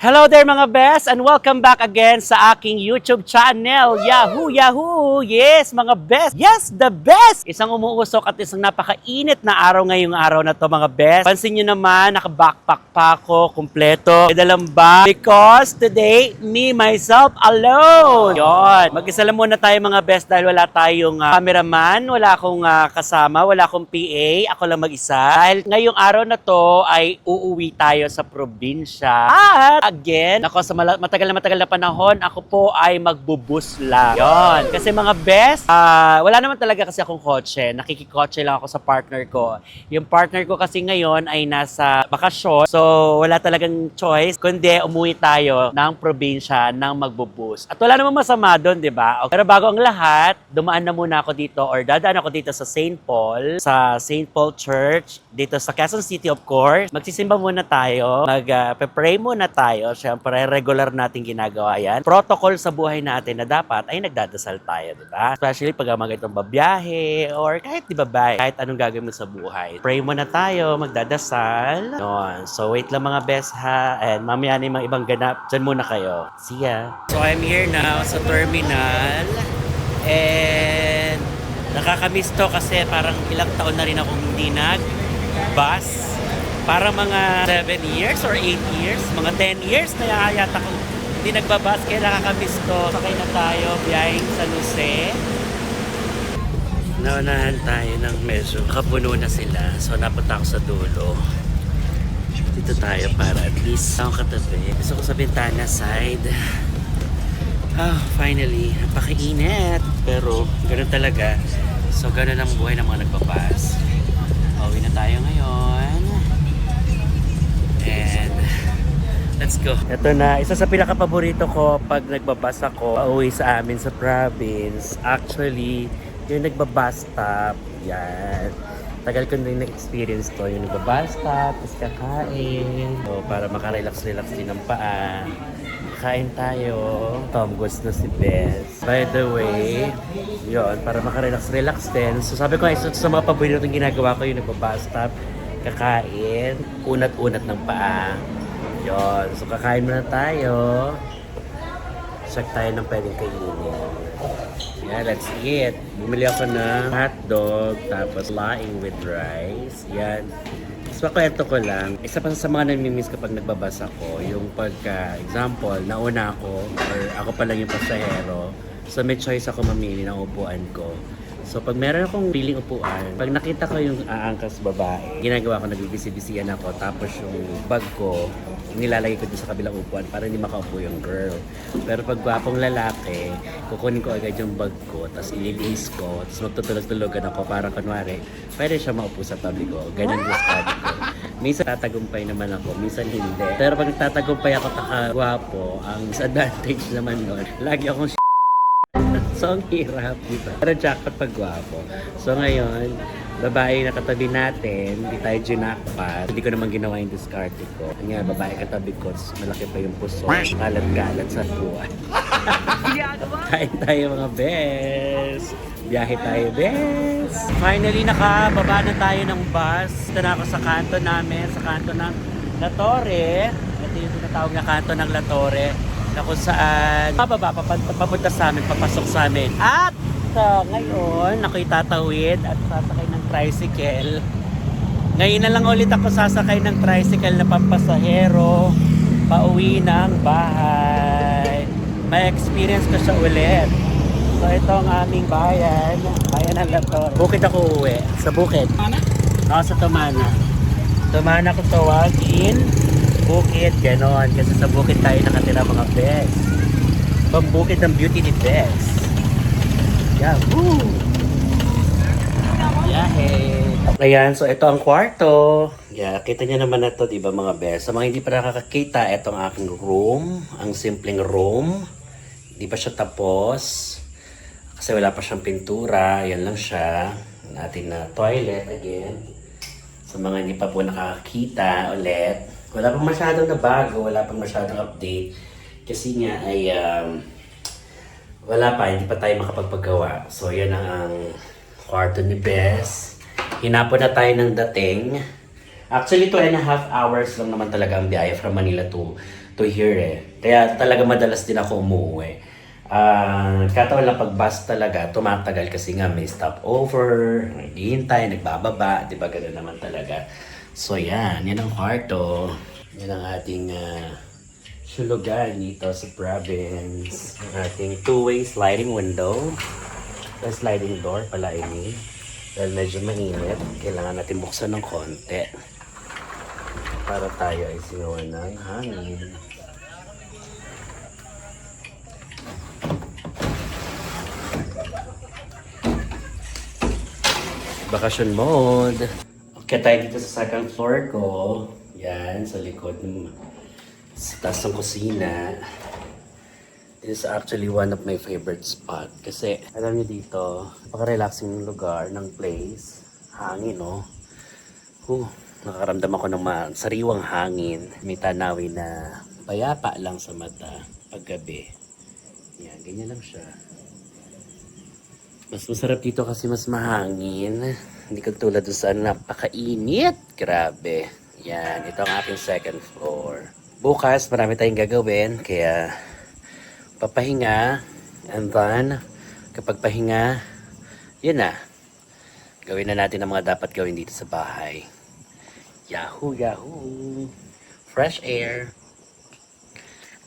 Hello there mga best and welcome back again sa aking YouTube channel. Yahoo! Yahoo! Yes, mga best! Yes, the best! Isang umuusok at isang napakainit na araw ngayong araw na to mga best. Pansin nyo naman, naka-backpack pa ako, kumpleto. May dalang bag because today, me, myself, alone. Yon. Mag-isa lang muna tayo mga best dahil wala tayong cameraman, wala akong kasama, wala akong PA, ako lang mag-isa. Dahil ngayong araw na to ay uuwi tayo sa probinsya. At again, ako sa matagal na panahon, ako po ay magbubus lang. Yon. Kasi mga best, wala naman talaga kasi akong kotse. Nakikikotse lang ako sa partner ko. Yung partner ko kasi ngayon ay nasa bakasyon. So, wala talagang choice kundi umuwi tayo ng probinsya ng magbubus. At wala namang masama doon, di ba? Pero bago ang lahat, dumaan na muna ako dito or dadaan ako dito sa St. Paul, sa St. Paul Church, dito sa Quezon City of course. Magsisimba muna tayo, mag-pray muna tayo. Siyempre, regular natin ginagawa yan. Protocol sa buhay natin na dapat ay nagdadasal tayo, di ba? Especially pag mga itong babiyahe or kahit di ba kahit anong gagawin mo sa buhay. Pray muna tayo, magdadasal. Yun. So, wait lang mga best ha. And mamaya na yung mga ibang ganap. Diyan muna kayo. See ya. So, I'm here now sa terminal. And nakakamiss to kasi parang ilang taon na rin akong hindi nag-bus. Para mga 7 years or 8 years, mga 10 years na yata kung hindi nagbabas, kaya nakakamiss to. Sakay na tayo, biyaheng San Jose. Naunahan tayo ng medyo nakapuno na sila. So napunta ako sa dulo. Dito tayo para at least ako katabi. Gusto ko sa bintana side. Finally, napakainit. Pero ganun talaga. So ganun ang buhay ng mga nagbabas. Uwi na tayo ngayon. And let's go. Ito na, isa sa pinaka-paborito ko pag nagbabas ako pauwi sa amin sa province. Actually, yung nagbabas stop, yan. Tagal ko na na-experience to, yung nagbabas stop, tapos kakain. So, para makarelax-relax din ang paa. Kain tayo. Tom, gusto na si Bess. By the way, yun, para makarelax-relax din. So sabi ko, isa sa mga paborito yung ginagawa ko, yung nagbabas stop. Kakain, unat-unat ng paa. Yun. So, kakain muna tayo. Check tayo ng pwedeng kainin. Yeah, that's it. Bumili ako ng hotdog, tapos laing with rice. Yan. So, kwento ko lang. Isa pa sa mga namimiss kapag nagbabas ako, yung pagka, example, nauna ako, or ako pa lang yung pasahero. So, may choice ako mamili ng upuan ko. So, pag meron akong piling upuan, pag nakita ko yung aangkas babae, ginagawa ko, nagbibisi-bisiyan ako, tapos yung bag ko, nilalagay ko dun sa kabilang upuan para hindi makaupo yung girl. Pero pag gwapong lalaki, kukunin ko agad yung bag ko, tapos ililihis ko, tapos magtutulog-tulogan ako para kunwari, pwede siya maupo sa tabi ko. Ganyan yung study ko. Minsan tatagumpay naman ako, minsan hindi. Pero pag tatagumpay ako takagwapo, ang disadvantage naman nun, lagi akong so, ang hirap, diba? Pero jackpot pag gwapo. So, ngayon, babae na katabi natin, hindi tayo ginakpat. Hindi ko naman ginawa yung discarte ko. Nga, babae katabi ko, malaki pa yung puso. Kalat-kalat sa buwan. Kain tayo mga bes. Biyahe tayo, bes. Finally, nakababa na tayo ng bus. Ito na ako sa kanto namin, sa kanto ng La Torre. Ito yung tinatawag na kanto ng La Torre. Na kung saan papunta sa amin, papasok sa amin. At ngayon, ako'y tatawid at sasakay ng tricycle. Ngayon na lang ulit ako sasakay ng tricycle na pampasahero pauwi ng bahay. May experience ko siya ulit. So ito ang aming bayan ng La Torre. Bukid ako uwi. Sa bukid. Ako sa Tumana. Tumana ko tawagin. Bukid, ganon. Kasi sa bukid tayo nakatira mga best. Pambukid ng beauty ni Bess. Yahoo! Yahe! Ayan, so ito ang kwarto. Yeah, kita niyo naman na to, di ba mga best? Sa mga hindi pa nakakakita, ito ang aking room. Ang simpleng room. Hindi pa siya tapos. Kasi wala pa siyang pintura. Yan lang siya. Natin na toilet again. Sa mga hindi pa po nakakakita ulit. Wala pang masyadong nabago, wala pang masyadong update. Kasi nga ay wala pa, hindi pa tayo makapagpagawa. So yan ang kwarto ni Bess. Hinapon na tayo ng dating. Actually, 2.5 hours lang naman talaga ang biyahe from Manila to to here eh. Kaya talaga madalas din ako umuwi. Kataon lang pag bus talaga, tumatagal kasi nga may stopover, naghihintay, nagbababa, di ba gano'n naman talaga. So yan ang kwarto. Yan ang ating sulugan dito sa province. Ang ating two-way sliding window. Sliding door pala ini. Dahil medyo mainit, kailangan natin buksan ng konti para tayo ay singawan ng hangin. Bakasyon mode. Okay tayo dito sa second floor ko. Yan, sa likod ng sa taas ng kusina. This is actually one of my favorite spot. Kasi, alam niyo dito, napaka-relaxing ng lugar, ng place. Hangin, no? Nakaramdam ako ng sariwang hangin. May tanawin na payapa lang sa mata paggabi. Yan, ganyan lang siya. Mas masarap dito kasi mas mahangin. Hindi ka tulad doon sa napakainit. Grabe. Yan, ito ang aking second floor. Bukas, marami tayong gagawin. Kaya, papahinga. And then, kapag pahinga, yun na. Gawin na natin ang mga dapat gawin dito sa bahay. Yahoo, yahoo. Fresh air.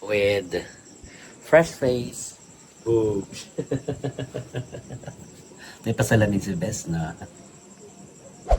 With fresh face. Oops. May pasalamin si Bes na.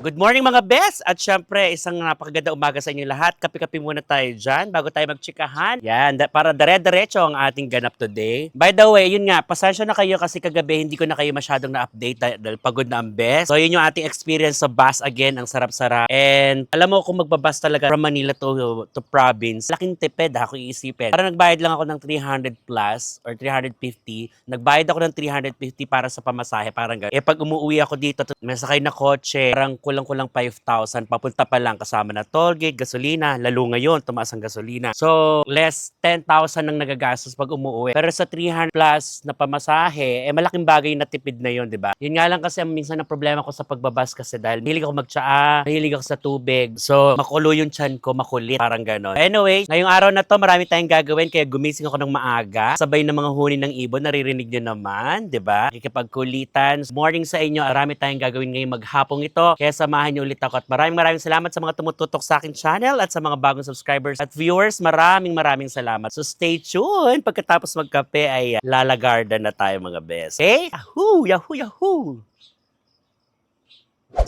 Good morning mga best! At syempre, isang napakaganda umaga sa inyo lahat. Kape-kape muna tayo dyan bago tayo magtsikahan. Yan, para dare-diretso ang ating ganap today. By the way, yun nga, pasensya na kayo kasi kagabi hindi ko na kayo masyadong na-update dahil pagod na ang best. So yun yung ating experience sa bus again, ang sarap-sarap. And alam mo kung magbabas talaga from Manila to province, laking tipid kung iisipin. Para nagbayad lang ako ng 300 plus or 350. Nagbayad ako ng 350 para sa pamasahe, parang gano'n. Pag umuwi ako dito, may sakay na kotse, parang kulang-kulang 5,000. Papunta pa lang kasama na tollgate, gasolina. Lalo ngayon, tumaas ang gasolina. So, less 10,000 ang nagagastos pag umuwi. Pero sa 300 plus na pamasahe, malaking bagay na tipid na yun, di ba? Yun nga lang kasi minsan na problema ko sa pagbabas kasi dahil mahilig ako magtsaa, mahilig ako sa tubig. So, makulo yung tiyan ko, makulit. Parang ganon. Anyway, ngayong araw na to, marami tayong gagawin kaya gumising ako ng maaga. Sabay ng mga huni ng ibon, naririnig nyo naman, di ba? Kikipagkulitan. Morning sa inyo, marami tayong gagawin ngayong maghapong ito. Kaya samahan niyo ulit ako at maraming salamat sa mga tumututok sa akin channel at sa mga bagong subscribers at viewers. Maraming salamat. So stay tuned. Pagkatapos magkape ay lalagarda na tayo mga best. Okay? Yahoo! Yahoo! Yahoo!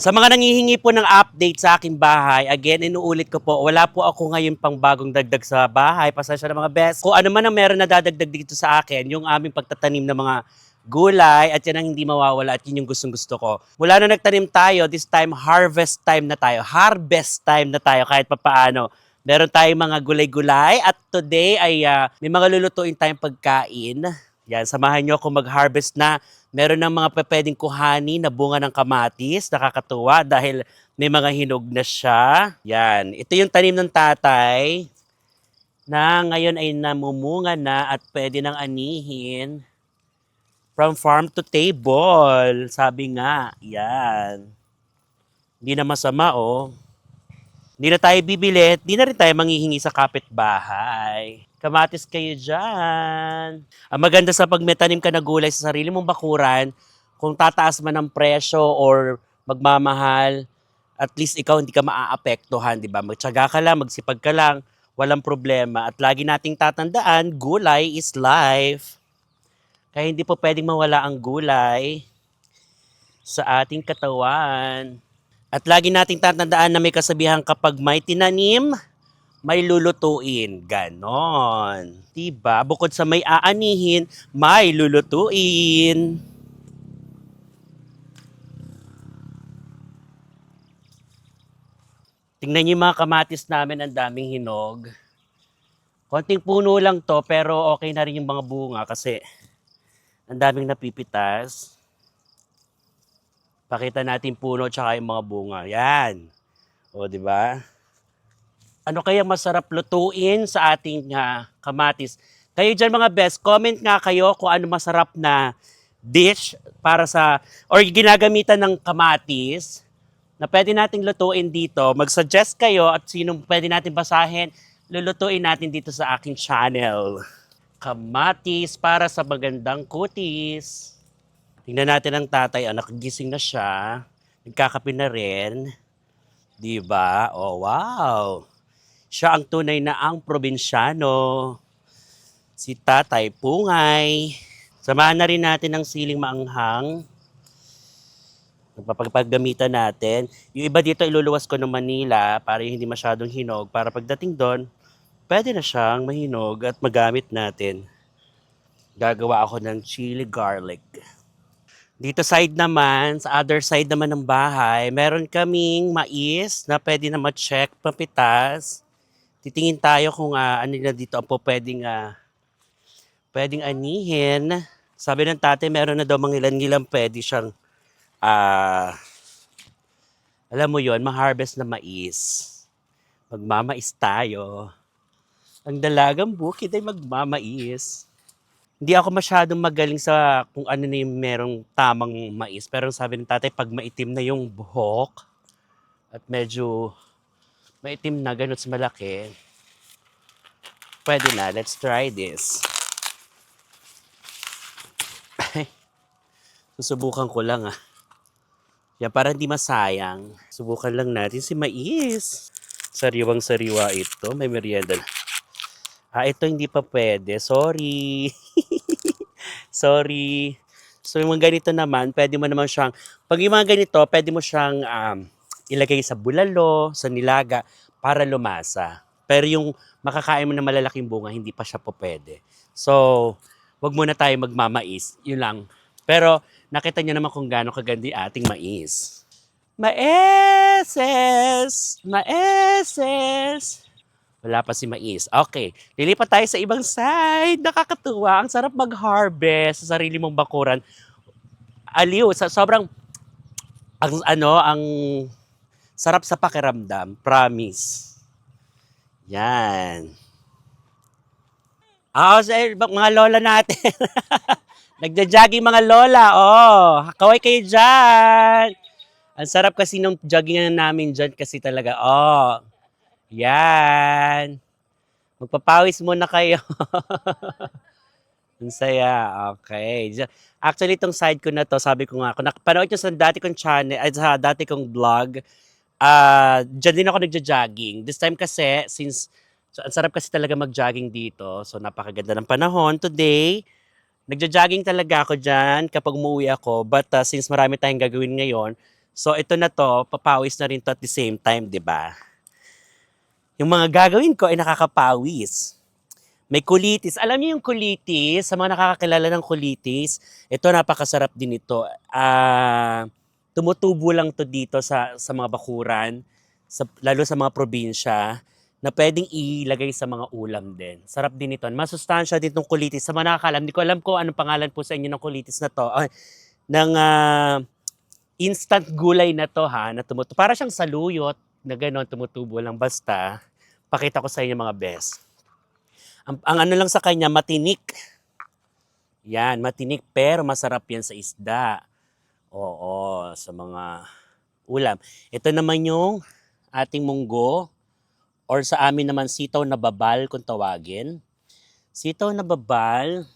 Sa mga nangihingi po ng update sa aking bahay, again, inuulit ko po, wala po ako ngayon pang bagong dagdag sa bahay. Pasensya na mga best. Kung ano man ang meron na dadagdag dito sa akin, yung aming pagtatanim ng mga gulay at yan ang hindi mawawala at yun yung gustong-gusto ko. Mula na nagtanim tayo, this time harvest time na tayo. Harvest time na tayo kahit papaano. Meron tayong mga gulay-gulay at today ay may mga lulutuin tayong pagkain. Yan, samahan nyo ako mag-harvest na. Meron ng mga pwedeng kuhani na bunga ng kamatis. Nakakatuwa dahil may mga hinog na siya. Yan, ito yung tanim ng tatay na ngayon ay namumunga na at pwede nang anihin. From farm to table. Sabi nga, yan. Hindi na masama, oh. Hindi na tayo bibili, hindi na rin tayo manghihingi sa kapitbahay. Kamatis kayo dyan. Ang maganda sa pag may tanim ka na gulay sa sarili mong bakuran, kung tataas man ang presyo or magmamahal, at least ikaw hindi ka maaapektuhan, di ba? Magtiyaga ka lang, magsipag ka lang, walang problema. At lagi nating tatandaan, gulay is life. Kaya hindi po pwedeng mawala ang gulay sa ating katawan. At lagi nating tatandaan na may kasabihan kapag may tinanim, may lulutuin. Ganon. Diba? Bukod sa may aanihin, may lulutuin. Tingnan niyo yung mga kamatis namin, ang daming hinog. Konting puno lang to, pero okay na rin yung mga bunga kasi ang daming napipitas. Pakita natin puno tsaka yung mga bunga. Yan. O, di ba? Ano kaya masarap lutuin sa ating kamatis? Kayo dyan mga best, comment nga kayo kung ano masarap na dish para sa, or ginagamitan ng kamatis na pwede nating lutuin dito. Mag-suggest kayo at sinong pwede natin basahin. lulutuin natin dito sa aking channel. Kamatis para sa magandang kutis. Tingnan natin ang tatay. Nakagising na siya. Nagkakape na rin. Diba? Oh, wow. Siya ang tunay na ang probinsyano. Si Tatay Pungay. Samahan na rin natin ng siling maanghang. Paggamitan natin. Yung iba dito iluluwas ko ng Manila para hindi masyadong hinog. Para pagdating doon, pwede na siyang mahinog at magamit natin. Gagawa ako ng chili garlic. Dito side naman, sa other side naman ng bahay, meron kaming mais na pwede na ma-check, papitas. Titingin tayo kung ano na dito ang po pwedeng anihin. Sabi ng tatay, meron na daw mga ilan-ilan pwede siyang, alam mo yon, ma-harvest na mais. Magmamais tayo. Ang dalagang bukid ay magmamais. Hindi ako masyadong magaling sa kung ano na yung merong tamang mais. Pero sabi ng tatay, pag maitim na yung buhok at medyo maitim na ganun sa malaki, pwede na. Let's try this. Susubukan ko lang Yan, para hindi masayang. Subukan lang natin si mais. Sariwang-sariwa ito. May merienda na. Ito hindi pa pwede. Sorry. Sorry. So yung mga ganito naman, pwede mo naman siyang, pag yung mga ganito, pwede mo siyang ilagay sa bulalo, sa nilaga, para lumasa. Pero yung makakain mo na malalaking bunga, hindi pa siya po pwede. So, wag muna tayo magmamais. Yun lang. Pero, nakita niyo naman kung gaano kaganda yung ating mais. Maeses! Maeses! Wala pa si mais. Okay, lilipat tayo sa ibang side. Nakakatuwa. Ang sarap mag-harvest sa sarili mong bakuran. Aliw, sobrang ang sarap sa pakiramdam. Promise. Yan. Sa mga lola natin. Nagja-jogging mga lola. Kaway kayo dyan. Ang sarap kasi nung jogging namin dyan kasi talaga. Yan. Magpapawis muna kayo. Ang saya. Okay. Actually, itong side ko na to, sabi ko nga, kung nakapanood nyo sa dati kong channel, sa dati kong vlog, dyan din ako nagja-jogging. This time kasi, ang sarap kasi talaga mag-jogging dito. So, napakaganda ng panahon. Today, nagja-jogging talaga ako dyan kapag umuwi ako. But since marami tayong gagawin ngayon, so ito na to, papawis na rin to at the same time, di ba? Yung mga gagawin ko ay nakakapawis. May kulitis. Alam niyo yung kulitis? Sa mga nakakakilala ng kulitis, ito napakasarap din ito. Tumutubo lang to dito sa mga bakuran, lalo sa mga probinsya, na pwedeng ilagay sa mga ulam din. Sarap din ito. Masustansya din itong kulitis. Sa mga nakakalam, hindi ko alam kung anong pangalan po sa inyo ng kulitis na to. Ng instant gulay na to na tumutubo. Para siyang saluyot na gano'n, tumutubo lang. Basta, pakita ko sa inyo mga best. Ang ano lang sa kanya, matinik. Yan, matinik pero masarap yan sa isda. Oo, sa mga ulam. Ito naman yung ating munggo or sa amin naman sitaw na babal kung tawagin. Sitaw na babal,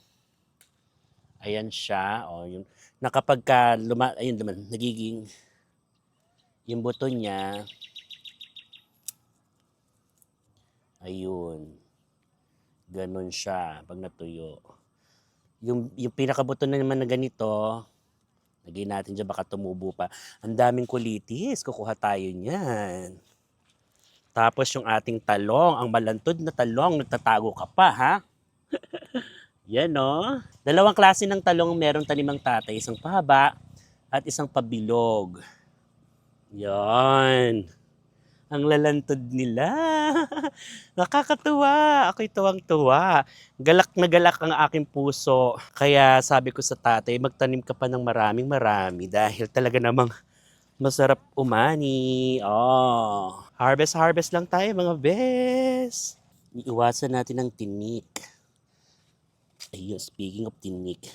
ayan siya. Yung nakapagka ayun naman, nagiging yung buto niya. Ayun. Ganon siya pag natuyo. Yung pinakabuto na naman na ganito, lagay natin dyan, baka tumubo pa. Ang daming kulitis, kukuha tayo niyan. Tapos yung ating talong, ang malantod na talong, nagtatago ka pa, ha? Yan, no? Dalawang klase ng talong meron tanimang tatay, isang pahaba at isang pabilog. Yan. Ang lalantod nila. Nakakatuwa. Ako'y tuwang-tuwa. Galak na galak ang aking puso. Kaya sabi ko sa tatay, magtanim ka pa ng maraming-marami dahil talaga namang masarap umani. Harvest lang tayo mga bes. Iiwasan natin ang tinik. Ayun, speaking of tinik.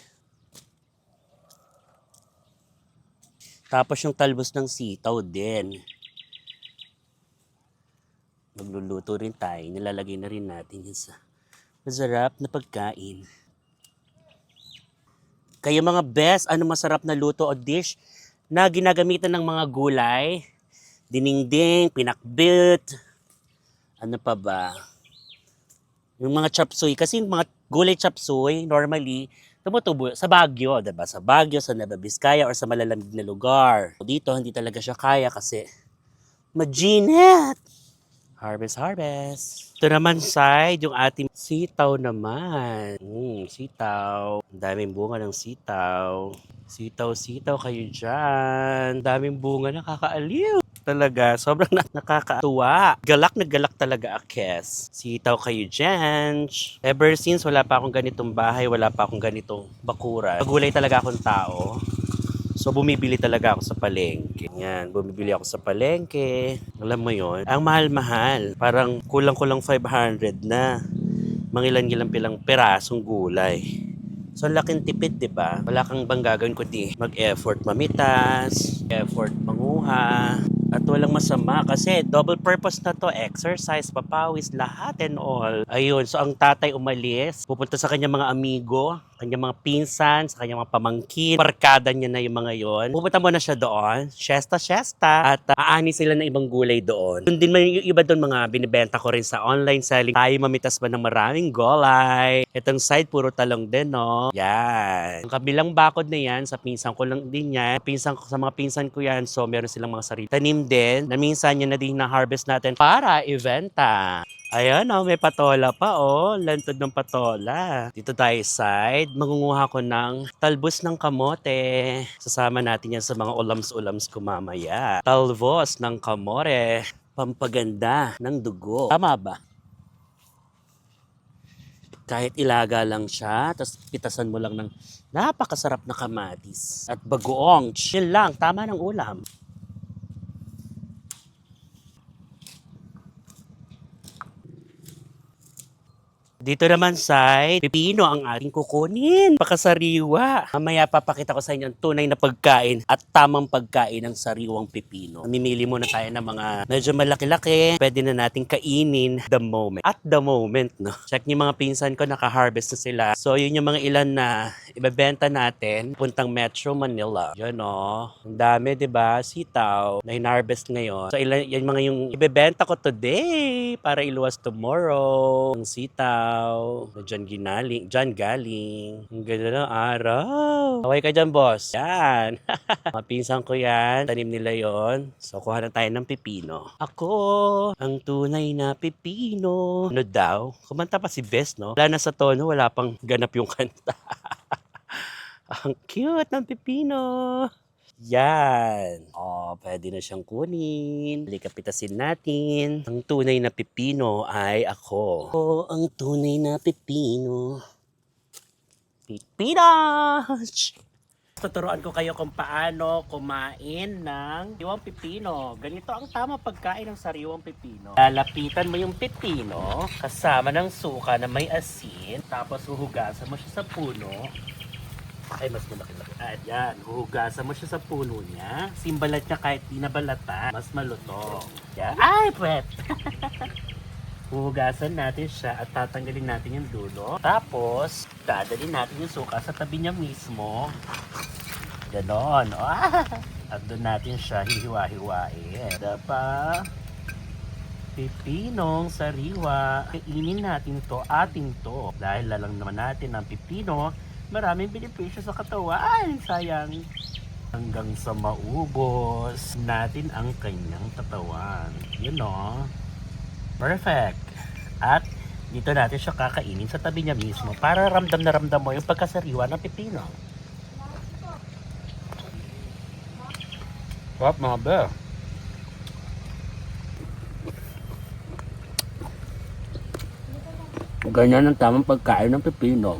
Tapos yung talbos ng sitaw din. Magluluto rin tayo. Nilalagay na rin natin yun sa masarap na pagkain. Kayo mga best, ano masarap na luto o dish na ginagamitan ng mga gulay? Dinengdeng, pinakbit, ano pa ba? Yung mga chop suey. Kasi yung mga gulay chop suey, normally, tumutubo sa Baguio, diba? Sa Baguio, sa Nueva Vizcaya, or sa malalamig na lugar. Dito, hindi talaga siya kaya kasi majinit. Harvest, harvest. Ito naman side, yung ating sitaw naman. Sitaw. Ang daming bunga ng sitaw. Sitaw, sitaw kayo dyan. Ang daming bunga, nakakaaliw. Talaga, sobrang nakakatuwa. Galak na galak talaga akes. Sitaw kayo dyan. Ever since wala pa akong ganitong bahay, wala pa akong ganitong bakuran. Magulay talaga akong tao. So, bumibili talaga ako sa palengke. Yan, bumibili ako sa palengke. Alam mo yon, ang mahal-mahal. Parang kulang-kulang 500 na. Mangilan-ilang pilang perasong gulay. So, ang laking tipid, di ba? Wala kang bang gagawin kundi mag-effort mamitas, effort manguha. At walang masama kasi double purpose na to. Exercise, papawis, lahat and all. Ayun, so ang tatay umalis. Pupunta sa kanyang mga amigo, kanyang mga pinsan, sa kanyang mga pamangkin. Barkada niya na yung mga yon. Pupunta muna siya doon. Siesta. At aani sila ng ibang gulay doon. Doon din may iba doon mga binibenta ko rin sa online selling. Tayo mamitas ba ng maraming gulay. Itong side, puro talong din, no? Yan. Ang kabilang bakod na yan, sa pinsan ko lang din yan. Sa mga pinsan ko yan, so meron silang mga sarili tanim din, na minsan yun na din na-harvest natin para ibenta. Ayan, oh, may patola pa, oh. Lantod ng patola. Dito tayo side, mangunguha ko ng talbos ng kamote. Sasama natin yan sa mga ulams-ulams ko mamaya. Talbos ng kamote, pampaganda ng dugo. Tama ba? Kahit ilaga lang siya, tapos pitasan mo lang ng napakasarap na kamatis at bagoong. Chill lang, tama ng ulam. Dito naman side, pipino ang ating kukunin. Pakasariwa. Mamaya papakita ko sa inyo ang tunay na pagkain at tamang pagkain ng sariwang pipino. Mamimili muna tayo ng mga medyo malaki-laki. Pwede na natin kainin the moment. At the moment, no? Check niyo mga pinsan ko, naka-harvest na sila. So, yun yung mga ilan na ibebenta natin puntang Metro Manila. Yan, no? Ang dami, di ba? Sitaw na hinarvest ngayon. So, yan mga yung ibebenta ko today para iluwas tomorrow. Ang sitaw. Diyan galing. Ang ganda ng araw. Okay ka dyan, boss. Yan. Mapinsan ko yan. Tanim nila yon. So, kuha na tayo ng pipino. Ako, ang tunay na pipino. Ano daw? Kumanta pa si Bess, no? Wala na sa tono, wala pang ganap yung kanta. Ang cute ng pipino. Yan. Oh, pwede na siyang kunin. Kapitasin natin. Ang tunay na pipino ay ako. Oh, ang tunay na pipino. Pipino! Tuturuan ko kayo kung paano kumain ng sariwang pipino. Ganito ang tamang pagkain ng sariwang pipino. Lalapitan mo yung pipino kasama ng suka na may asin. Tapos huhugasan mo siya sa puno. Ay, mas malaki-laki. At yan, huhugasan mo siya sa puno niya. Simbalat niya kahit di nabalatan, mas malutong. Yan. Ay, pwet! Huhugasan natin siya at tatanggalin natin yung dulo. Tapos, dadalhin natin yung suka sa tabi niya mismo. Ganon. At doon natin siya hihiwa-hiwain. Pa pipinong sariwa. Kainin natin to, atin to. Dahil lalang naman natin ang pipino, maraming benepisyo sa katawan. Sayang. Hanggang sa maubos natin ang kanyang katawan. Yun, no? Perfect. At dito natin siya kakainin sa tabi niya mismo para ramdam na ramdam mo yung pagkasariwa ng pipino. Pop, mga be. Ganyan ang tamang pagkain ng pipino.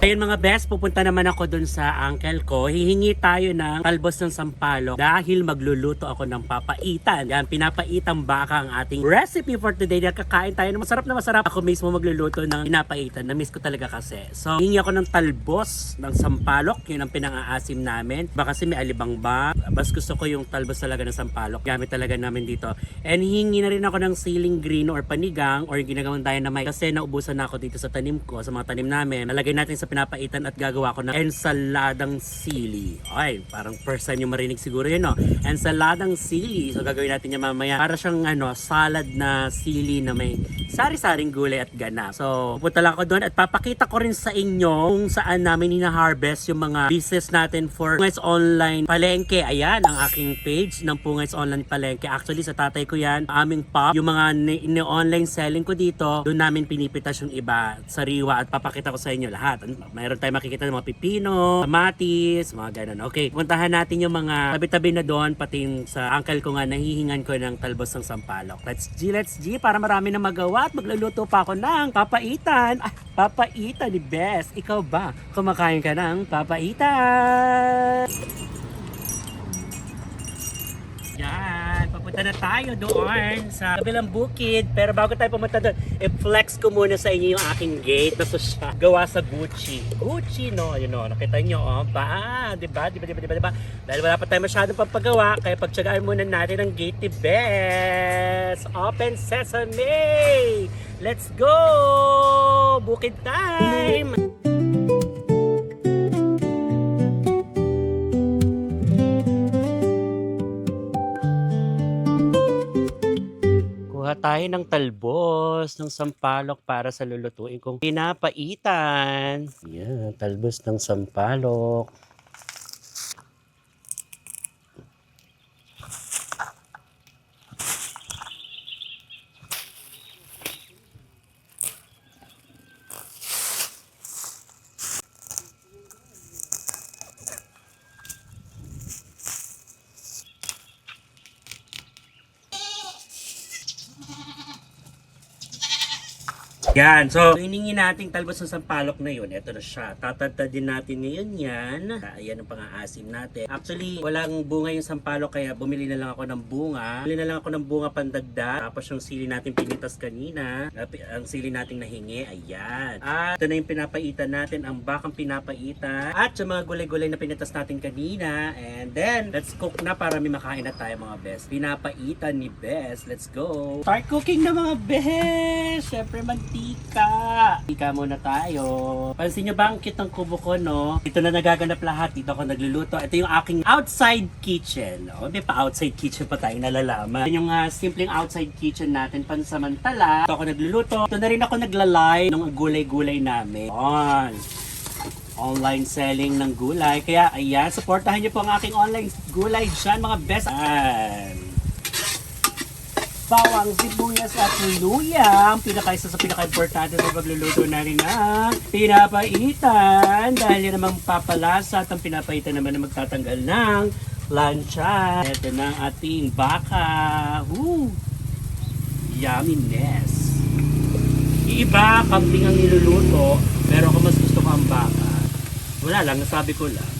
Ayun mga best, pupunta naman ako dun sa uncle ko. Hihingi tayo ng talbos ng sampalok dahil magluluto ako ng papaitan. Yan, pinapaitang baka ang ating recipe for today. Kakain tayo na masarap. Ako mismo magluluto ng pinapaitan. Na-miss ko talaga kasi. So, hihingi ako ng talbos ng sampalok. Yun ang pinang-aasim namin. Baka kasi may alibang-ba. Bas gusto ko yung talbos talaga ng sampalok. Gamit talaga namin dito. And hihingi na rin ako ng siling green or panigang or ginagawang dynamite. Kasi naubusan na ako dito sa tanim ko, sa mga tanim namin. Nalagay natin sa pinapaitan at gagawa ko ng ensaladang sili. Ay, parang first time nyo marinig siguro yun, no? Ensaladang sili. So, gagawin natin yan mamaya. Para siyang, salad na sili na may sari-saring gulay at ganap. So, pupunta lang ako doon at papakita ko rin sa inyo kung saan namin hina-harvest yung mga business natin for Pungay's Online Palengke. Ayan, ang aking page ng Pungay's Online Palengke. Actually, sa tatay ko yan, aming pop. Yung mga online selling ko dito, doon namin pinipitas yung iba, sariwa, at papakita ko sa inyo lahat. Mayroon tayong makikita ng mga pipino, kamatis, mga ganun. Okay, puntahan natin yung mga tabi-tabi na doon, pati yung sa uncle ko nga, nahihingan ko ng talbos ng sampalok. Let's G, para marami na magawa at magluluto pa ako ng papaitan. Papaitan ni Bes. Ikaw ba? Kumakain ka ng papaitan? Yan, papunta na tayo doon sa kabilang bukid. Pero bago tayo pumunta doon, i-flex ko muna sa inyo yung aking gate na siya. Gawa sa Gucci. Gucci, no? Yun, no? Nakita nyo, oh. Diba? Dahil wala pa tayo masyadong papagawa, kaya pagtsagaan muna natin ang gate ni Bes. Open Sesame! Let's go! Bukid time! Kuha tayo ng talbos ng sampalok para sa lulutuin kong pinapaitan. Yan, talbos ng sampalok. Yan, so hiningi nating talbos ng sampalok na yun. Ito na siya. Tatadtadin natin ngayon yan. Ayan ang pang-aasim natin. Actually, walang bunga yung sampalok kaya bumili na lang ako ng bunga. Bumili na lang ako ng bunga pandagdag. Tapos yung sili natin pinitas kanina. Ang sili nating nahingi. Ayan. At ito na yung pinapaitan natin. Ang bakang pinapaitan. At yung mga gulay-gulay na pinitas natin kanina. And then, let's cook na para may makain na tayo mga best. Pinapaitan ni Bes. Let's go. Start cooking na mga best. Syempre mantika. Ika muna tayo. Pansin nyo ba ang cute ng kubo ko, no? Dito na nagaganap lahat. Dito ako nagluluto. Ito yung aking outside kitchen. O, may pa outside kitchen pa tayo nalalaman. Yung simpleng outside kitchen natin pansamantala. Dito ako nagluluto. Ito na rin ako naglalay ng gulay-gulay namin. Online selling ng gulay. Kaya, ayan, supportahan nyo po ang aking online gulay dyan, mga best. Bawang, sibuyas at luya. Ang isa sa pinaka-importante sa pagluluto natin na pinapaitan. Dahil yan namang papalasa at ang pinapaitan naman na magtatanggal ng plancha. Ito na ang ating baka. Yumminess. Iba, kambing ang niluluto. Pero kung mas gusto ko ang baka, wala lang, nasabi ko lang.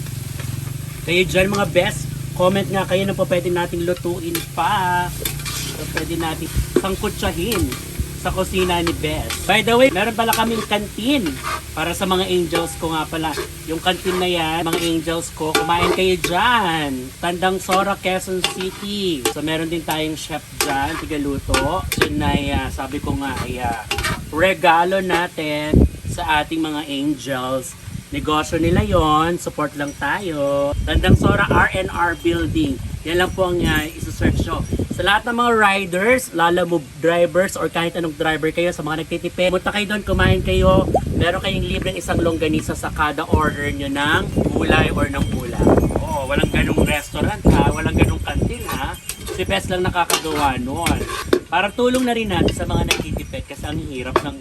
Kayo dyan mga best, comment nga kayo na po pwede nating lutuin pa. So, pwede natin sangkutsahin sa kusina ni Bes. By the way, meron pala kaming kantin para sa mga angels ko nga pala. Yung kantin na yan, mga angels ko, kumain kayo dyan. Tandang Sora, Quezon City. So, meron din tayong chef dyan, tigaluto. Yun ay, sabi ko nga, ay regalo natin sa ating mga angels. Negosyo nila yon, support lang tayo. Tandang Sora R&R Building. Yan lang po ang isa-search nyo. Sa lahat ng mga riders, Lalamove drivers, or kahit anong driver kayo, sa mga nagtitipid, punta kayo doon, kumain kayo. Meron kayong libreng isang longganisa sa kada order nyo ng gulay or ng ulam. Walang ganong restaurant ha, walang ganong kantin ha. Si Bes lang nakakagawa nun. Para tulong na rin natin sa mga nagtitipid kasi ang hirap ng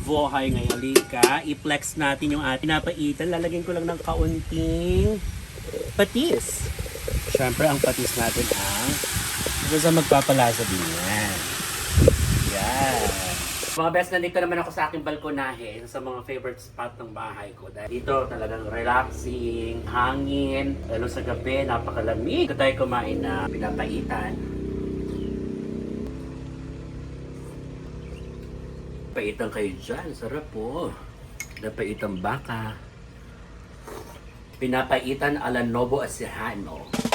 buhay ngayon. Lika, i-flex natin yung ating pinapaitan. Lalagyan ko lang ng kaunting patis. Siyempre, ang patis natin ito sa magpapalasa din yan. Yan. Mga best, nandito naman ako sa aking balkonahe, isa sa mga favorite spot ng bahay ko. Dahil dito talagang relaxing, hangin, lalo sa gabi, napakalamig. Ito tayo kumain na pinapaitan. Paitan kayo dyan, sarap po. Napaitang baka. Pinapaitan ala Novo Ecijano.